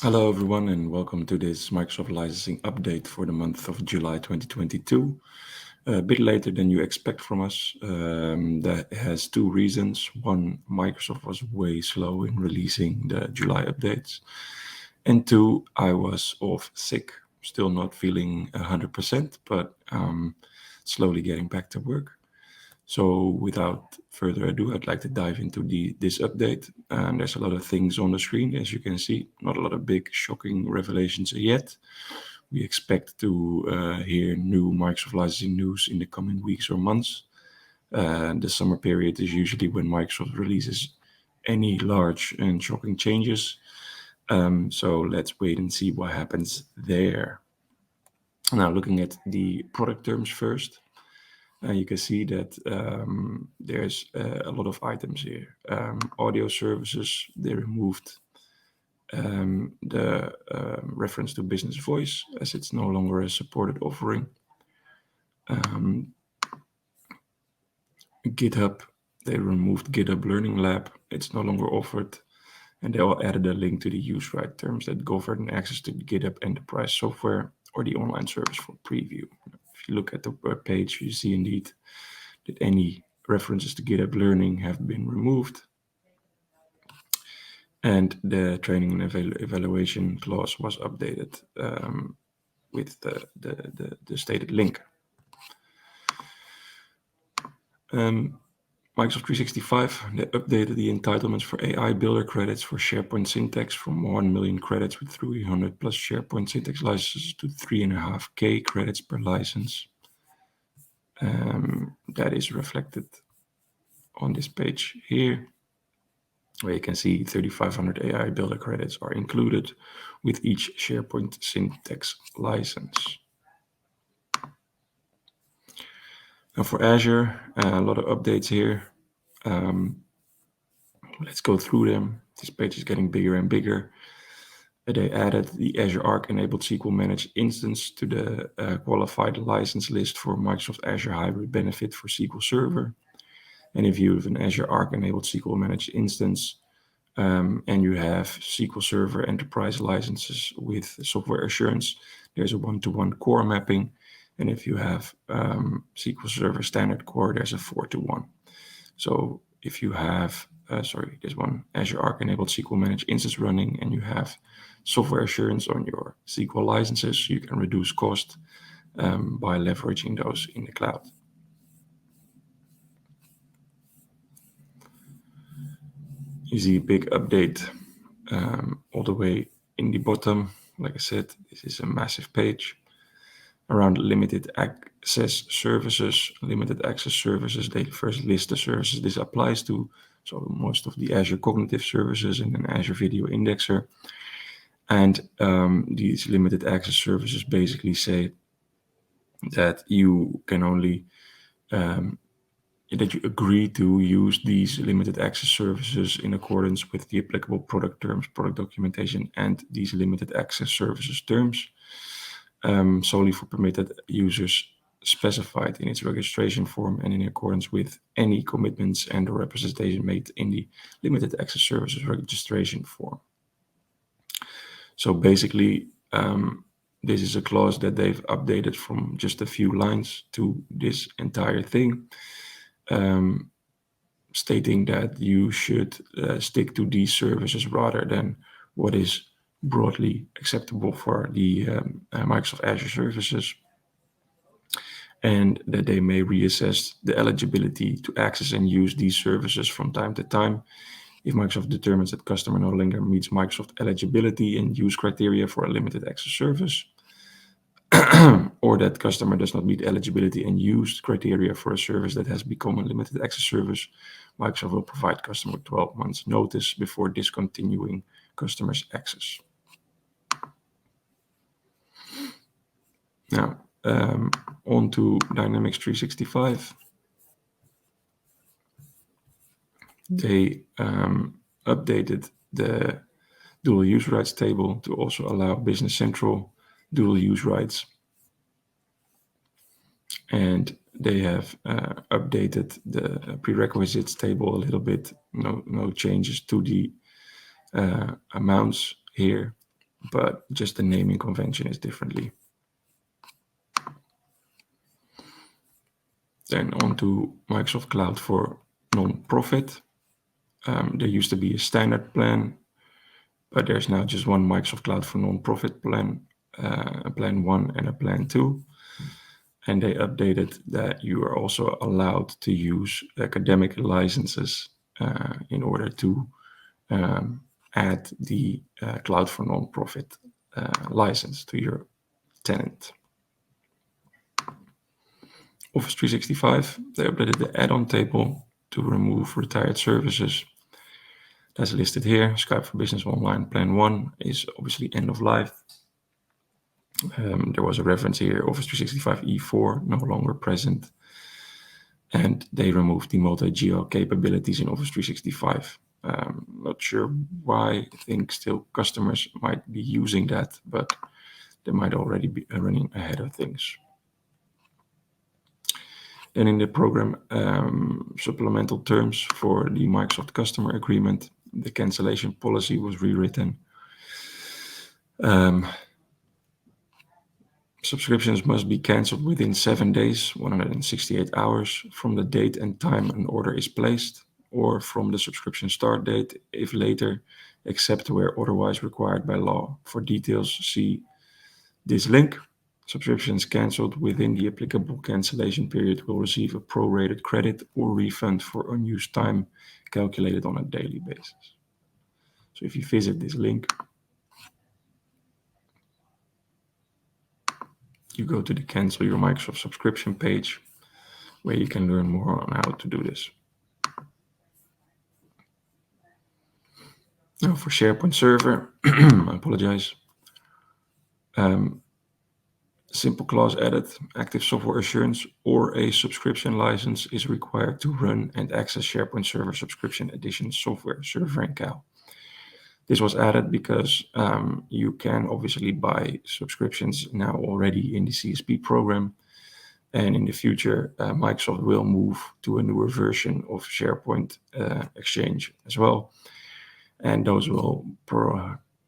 Hello, everyone, and welcome to this Microsoft licensing update for the month of July 2022. A bit later than you expect from us. That has two reasons. One, Microsoft was way slow in releasing the July updates. And two, I was off sick, still not feeling 100%, but slowly getting back to work. So without further ado, I'd like to dive into this update. And there's a lot of things on the screen, as you can see. Not a lot of big, shocking revelations yet. We expect to hear new Microsoft licensing news in the coming weeks or months. The summer period is usually when Microsoft releases any large and shocking changes. So let's wait and see what happens there. Now, looking at the product terms first. You can see that there's a lot of items here. Audio services, they removed the reference to business voice as it's no longer a supported offering. GitHub, they removed GitHub Learning Lab. It's no longer offered. And they all added a link to the use right terms that govern access to the GitHub Enterprise software or the online service for preview. If you look at the web page, you see indeed that any references to GitHub Learning have been removed. And the training and evaluation clause was updated with the stated link. Microsoft 365, they updated the entitlements for AI Builder credits for SharePoint Syntax from 1 million credits with 300 plus SharePoint Syntax licenses to 3.5K credits per license. That is reflected on this page here, where you can see 3,500 AI Builder credits are included with each SharePoint Syntax license. Now for Azure, a lot of updates here. Let's go through them. This page is getting bigger and bigger. They added the Azure Arc enabled SQL Managed instance to the qualified license list for Microsoft Azure Hybrid Benefit for SQL Server. And if you have an Azure Arc enabled SQL Managed instance and you have SQL Server enterprise licenses with software assurance, there's a one-to-one core mapping. And if you have SQL Server standard core, there's a 4-to-1. So if you have, there's one Azure Arc enabled SQL Managed instance running and you have software assurance on your SQL licenses, you can reduce cost by leveraging those in the cloud. You see a big update all the way in the bottom. Like I said, this is a massive page around limited access services. Limited access services, they first list the services this applies to. So most of the Azure Cognitive Services and an Azure Video Indexer. And these limited access services basically say that you can only, that you agree to use these limited access services in accordance with the applicable product terms, product documentation, and these limited access services terms. Solely for permitted users specified in its registration form and in accordance with any commitments and or representation made in the limited access services registration form. So basically, this is a clause that they've updated from just a few lines to this entire thing, stating that you should stick to these services rather than what is broadly acceptable for the Microsoft Azure services, and that they may reassess the eligibility to access and use these services from time to time if Microsoft determines that customer no longer meets Microsoft eligibility and use criteria for a limited access service, or that customer does not meet eligibility and use criteria for a service that has become a limited access service. Microsoft will provide customer 12 months notice before discontinuing customers' access. Now, on to Dynamics 365. They updated the dual use rights table to also allow Business Central dual use rights. And they have updated the prerequisites table a little bit. No changes to the amounts here. but just the naming convention is differently. Then on to Microsoft Cloud for non-profit. There used to be a standard plan, but there's now just one Microsoft Cloud for non-profit plan, a plan 1 and a plan 2. And they updated that you are also allowed to use academic licenses in order to add the Cloud for non-profit license to your tenant. Office 365, they updated the add-on table to remove retired services. That's listed here. Skype for Business Online Plan 1 is obviously end of life. There was a reference here, Office 365 E4, no longer present. And they removed the multi-geo capabilities in Office 365. Not sure why. I think still customers might be using that, but they might already be running ahead of things. Then in the program supplemental terms for the Microsoft customer agreement, the cancellation policy was rewritten. Subscriptions must be cancelled within 7 days, 168 hours from the date and time an order is placed, or from the subscription start date, if later, except where otherwise required by law. For details, see this link. Subscriptions cancelled within the applicable cancellation period will receive a prorated credit or refund for unused time calculated on a daily basis. So if you visit this link, you go to the Cancel Your Microsoft Subscription page, where you can learn more on how to do this. Now for SharePoint Server, I apologize. Simple clause added, active software assurance or a subscription license is required to run and access SharePoint Server Subscription Edition software, Server and Cal. This was added because you can obviously buy subscriptions now already in the CSP program. And in the future, Microsoft will move to a newer version of SharePoint Exchange as well. And those will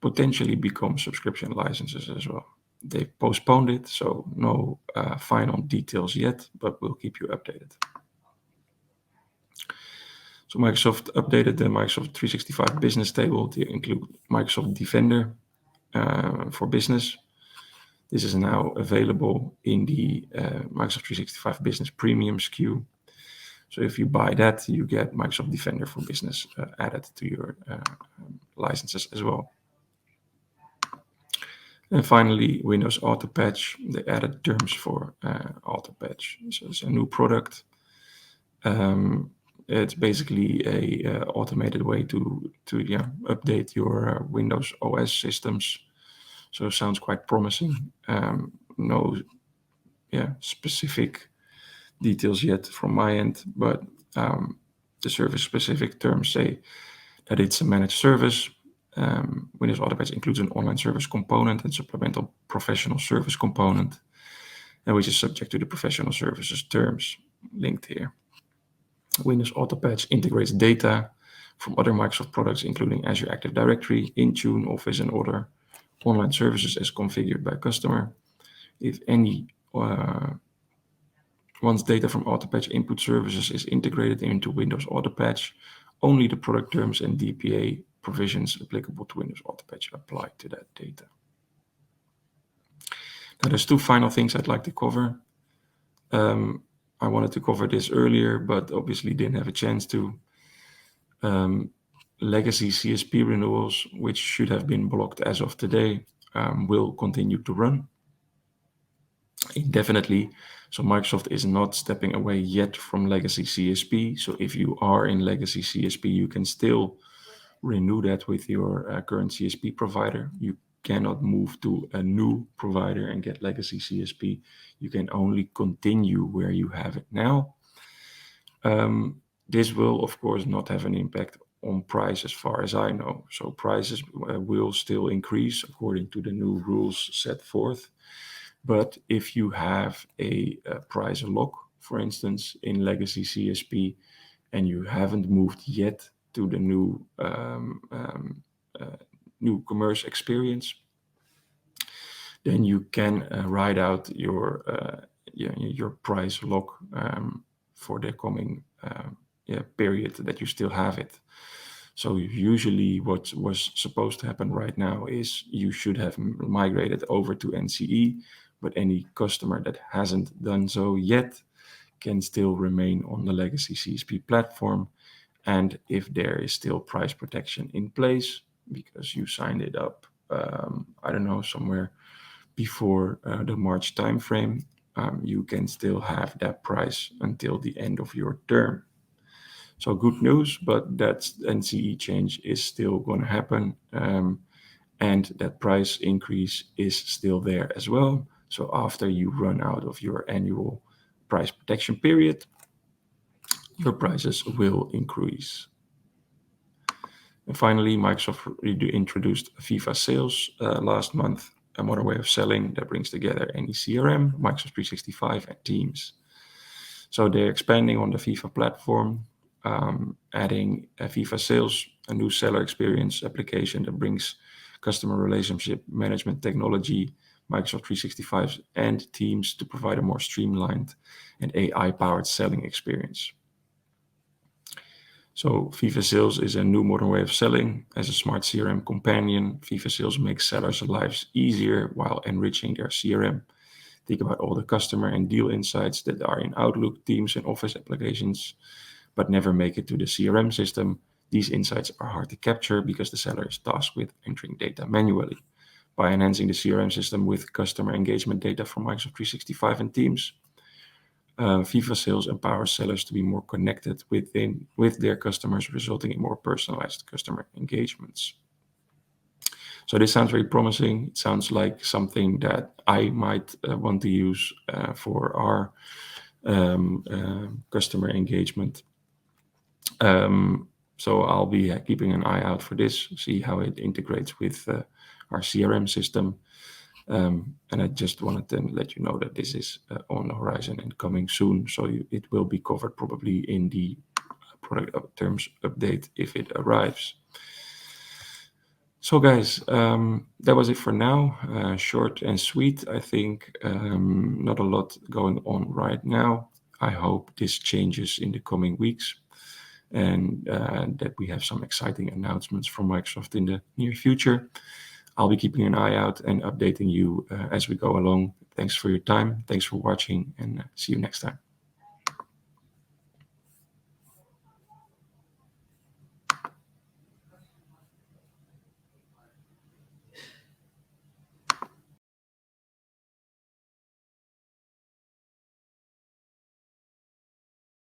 potentially become subscription licenses as well. They postponed it, so no final details yet, but we'll keep you updated. So Microsoft updated the Microsoft 365 Business table to include Microsoft Defender for Business. This is now available in the Microsoft 365 Business Premium SKU. So if you buy that, you get Microsoft Defender for Business added to your licenses as well. And finally, Windows Autopatch, they added terms for Autopatch. So it's a new product. It's basically a automated way to update your Windows OS systems. So it sounds quite promising. No specific details yet from my end, but the service-specific terms say that it's a managed service. Windows Autopatch includes an online service component and supplemental professional service component, and which is subject to the professional services terms linked here. Windows Autopatch integrates data from other Microsoft products, including Azure Active Directory, Intune, Office, and other online services as configured by customer. If any once data from Autopatch input services is integrated into Windows Autopatch, only the product terms and DPA provisions applicable to Windows Autopatch apply to that data. Now, there's two final things I'd like to cover. I wanted to cover this earlier, but obviously didn't have a chance to. Legacy CSP renewals, which should have been blocked as of today, will continue to run indefinitely. So Microsoft is not stepping away yet from legacy CSP. So if you are in legacy CSP, you can still renew that with your current CSP provider. You cannot move to a new provider and get legacy CSP. You can only continue where you have it now. This will, of course, not have an impact on price as far as I know. So prices will still increase according to the new rules set forth. But if you have a price lock, for instance, in legacy CSP, and you haven't moved yet to the new new commerce experience, then you can write out your price log for the coming period that you still have it. So usually what was supposed to happen right now is you should have migrated over to NCE, but any customer that hasn't done so yet can still remain on the legacy CSP platform. And if there is still price protection in place because you signed it up, I don't know, somewhere before the March timeframe, you can still have that price until the end of your term. So good news, but that NCE change is still going to happen, and that price increase is still there as well. So after you run out of your annual price protection period, your prices will increase. And finally, Microsoft introduced Viva Sales last month, a modern way of selling that brings together any CRM, Microsoft 365, and Teams. So they're expanding on the Viva platform, adding Viva Sales, a new seller experience application that brings customer relationship management technology, Microsoft 365 and Teams to provide a more streamlined and AI-powered selling experience. So Viva Sales is a new modern way of selling. As a smart CRM companion, Viva Sales makes sellers' lives easier while enriching their CRM. Think about all the customer and deal insights that are in Outlook, Teams, and Office applications, but never make it to the CRM system. These insights are hard to capture because the seller is tasked with entering data manually. By enhancing the CRM system with customer engagement data from Microsoft 365 and Teams, Viva Sales empowers sellers to be more connected with their customers, resulting in more personalized customer engagements. So this sounds very promising. It sounds like something that I might want to use for our customer engagement. So I'll be keeping an eye out for this, see how it integrates with our CRM system. And I just wanted to let you know that this is on the horizon and coming soon. So it will be covered probably in the product terms update if it arrives. So guys, that was it for now. Short and sweet, I think. Not a lot going on right now. I hope this changes in the coming weeks and that we have some exciting announcements from Microsoft in the near future. I'll be keeping an eye out and updating you as we go along. Thanks for your time. Thanks for watching, and see you next time.